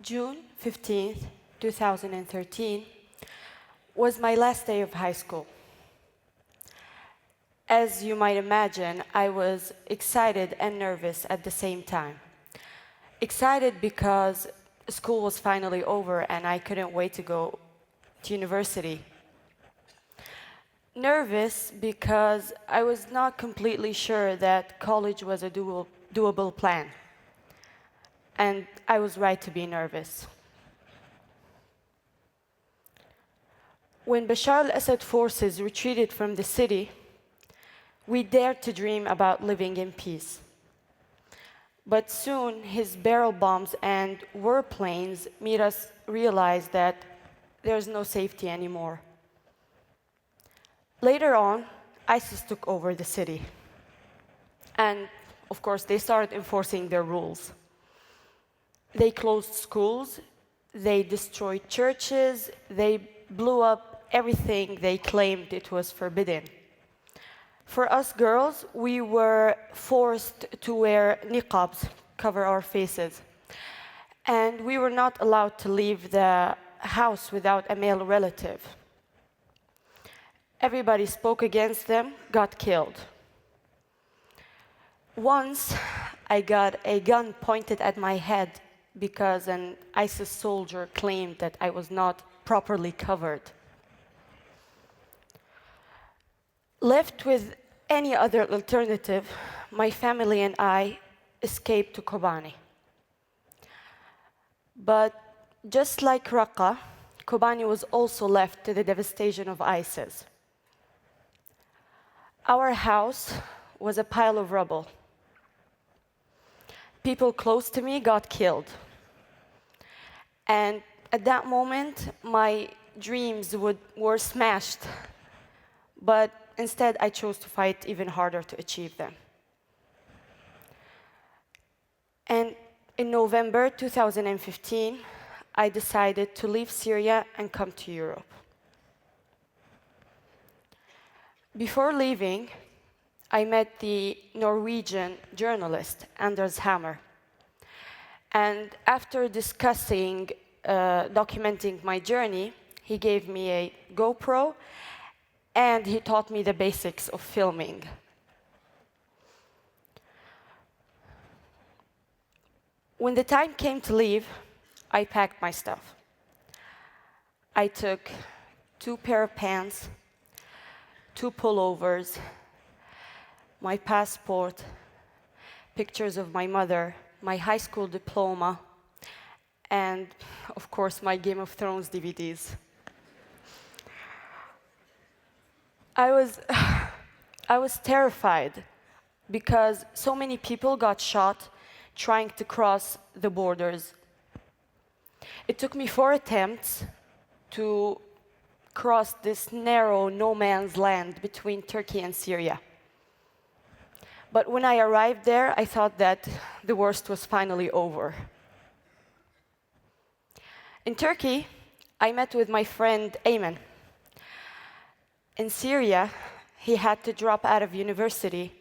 June 15th, 2013 was my last day of high school. As you might imagine, I was excited and nervous at the same time. Excited because school was finally over and I couldn't wait to go to university. Nervous because I was not completely sure that college was a doable plan. And I was right to be nervous. When Bashar al-Assad forces retreated from the city, we dared to dream about living in peace. But soon, his barrel bombs and warplanes made us realize that there's no safety anymore. Later on, ISIS took over the city. And, of course, they started enforcing their rules. They closed schools, they destroyed churches, they blew up everything they claimed it was forbidden. For us girls, we were forced to wear niqabs, cover our faces. And we were not allowed to leave the house without a male relative. Everybody spoke against them, got killed. Once, I got a gun pointed at my head because an ISIS soldier claimed that I was not properly covered. Left with any other alternative, my family and I escaped to Kobani. But just like Raqqa, Kobani was also left to the devastation of ISIS. Our house was a pile of rubble. People close to me got killed. And at that moment, my dreams were smashed. But instead, I chose to fight even harder to achieve them. And in November 2015, I decided to leave Syria and come to Europe. Before leaving, I met the Norwegian journalist, Anders Hammer. And after discussing, documenting my journey, he gave me a GoPro, and he taught me the basics of filming. When the time came to leave, I packed my stuff. I took 2 pair of pants, 2 pullovers, my passport, pictures of my mother, my high school diploma, and, of course, my Game of Thrones DVDs. I was terrified because so many people got shot trying to cross the borders. It took me 4 attempts to cross this narrow no man's land between Turkey and Syria. But when I arrived there, I thought that the worst was finally over. In Turkey, I met with my friend Ayman. In Syria, he had to drop out of university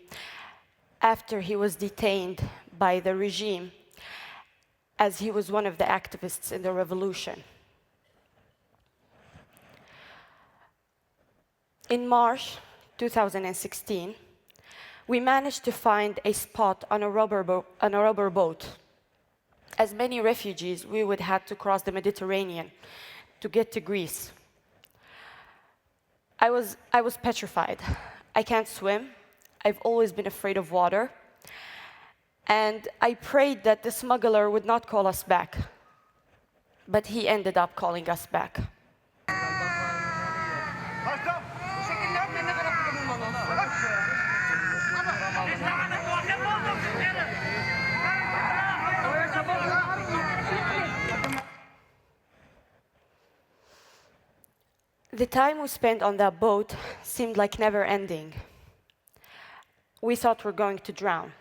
after he was detained by the regime, as he was one of the activists in the revolution. In March 2016, we managed to find a spot on a rubber boat. As many refugees, we would have to cross the Mediterranean to get to Greece. I was petrified. I can't swim. I've always been afraid of water. And I prayed that the smuggler would not call us back. But he ended up calling us back. The time we spent on that boat seemed like never ending. We thought we're going to drown.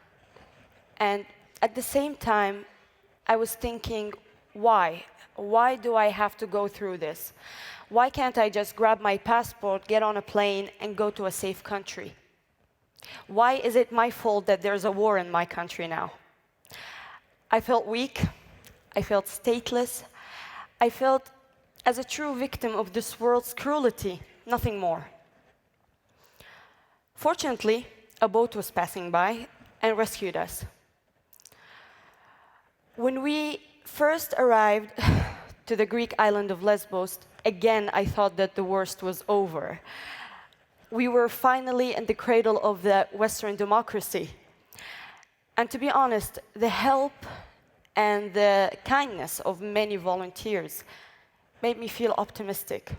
And at the same time, I was thinking, why? Why do I have to go through this? Why can't I just grab my passport, get on a plane, and go to a safe country? Why is it my fault that there's a war in my country now? I felt weak. I felt stateless. I felt as a true victim of this world's cruelty, nothing more. Fortunately, a boat was passing by and rescued us. When we first arrived to the Greek island of Lesbos, again, I thought that the worst was over. We were finally in the cradle of the Western democracy. And to be honest, the help and the kindness of many volunteers made me feel optimistic.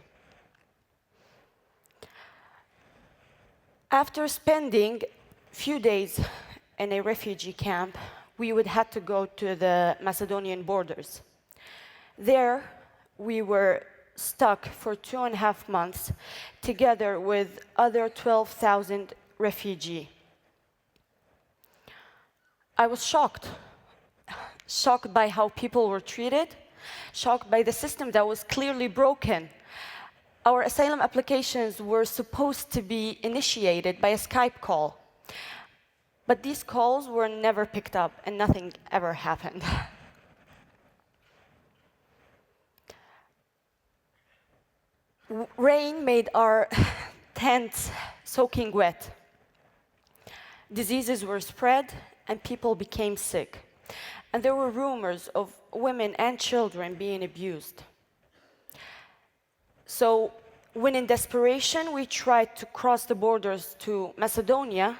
After spending a few days in a refugee camp, we would have to go to the Macedonian borders. There, we were stuck for 2.5 months together with other 12,000 refugees. I was shocked by how people were treated, shocked by the system that was clearly broken. Our asylum applications were supposed to be initiated by a Skype call, but these calls were never picked up and nothing ever happened. Rain made our tents soaking wet. Diseases were spread and people became sick. And there were rumors of women and children being abused. So when in desperation we tried to cross the borders to Macedonia,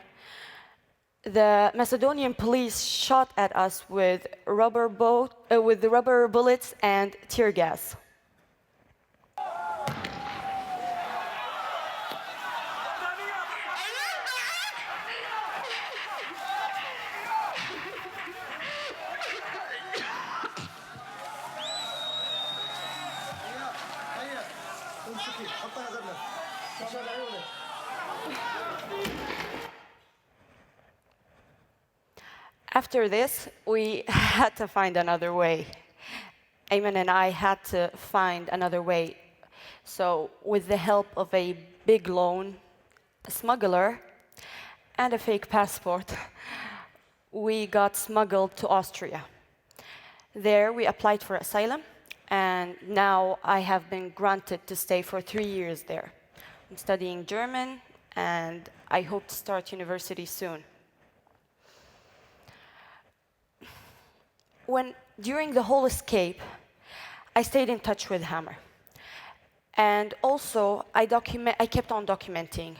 the Macedonian police shot at us with rubber bullets and tear gas. After this, we had to find another way. Ayman and I had to find another way. So with the help of a big loan, a smuggler, and a fake passport, we got smuggled to Austria. There, we applied for asylum, and now I have been granted to stay for 3 years there. I'm studying German, and I hope to start university soon. During the whole escape, I stayed in touch with Hammer. And also, I kept on documenting.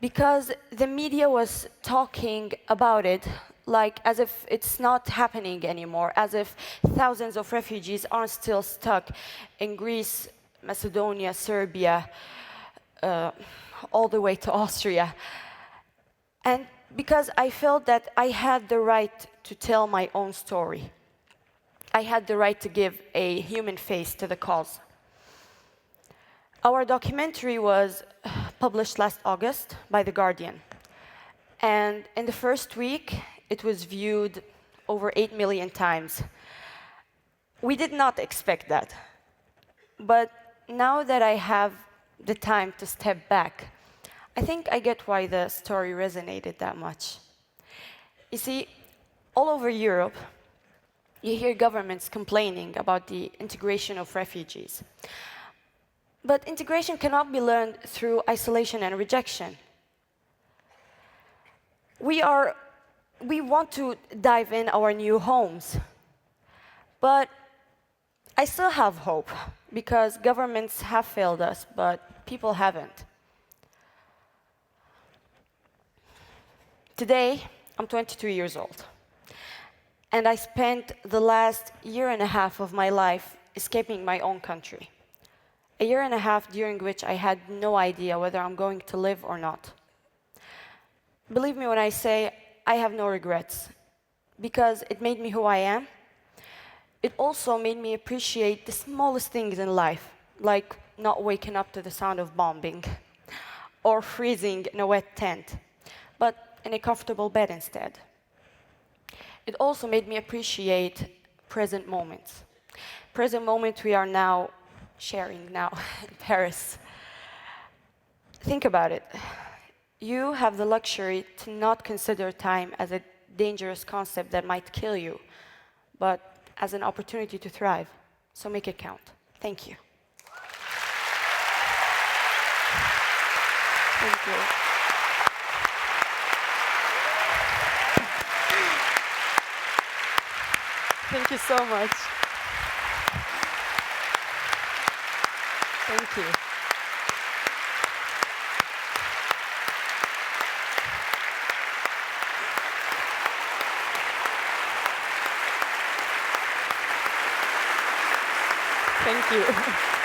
Because the media was talking about it like as if it's not happening anymore, as if thousands of refugees aren't still stuck in Greece, Macedonia, Serbia, all the way to Austria. And because I felt that I had the right to tell my own story. I had the right to give a human face to the cause. Our documentary was published last August by The Guardian. And in the first week, it was viewed over 8 million times. We did not expect that. But now that I have the time to step back, I think I get why the story resonated that much. You see, all over Europe, you hear governments complaining about the integration of refugees. But integration cannot be learned through isolation and rejection. We want to dive in our new homes. But I still have hope, because governments have failed us, but people haven't. Today, I'm 22 years old. And I spent the last 1.5 years of my life escaping my own country. 1.5 years during which I had no idea whether I'm going to live or not. Believe me when I say I have no regrets, because it made me who I am. It also made me appreciate the smallest things in life, like not waking up to the sound of bombing, or freezing in a wet tent, but in a comfortable bed instead. It also made me appreciate present moments. Present moments we are now sharing now in Paris. Think about it. You have the luxury to not consider time as a dangerous concept that might kill you, but as an opportunity to thrive. So make it count. Thank you. Thank you. Thank you so much. Thank you. Thank you.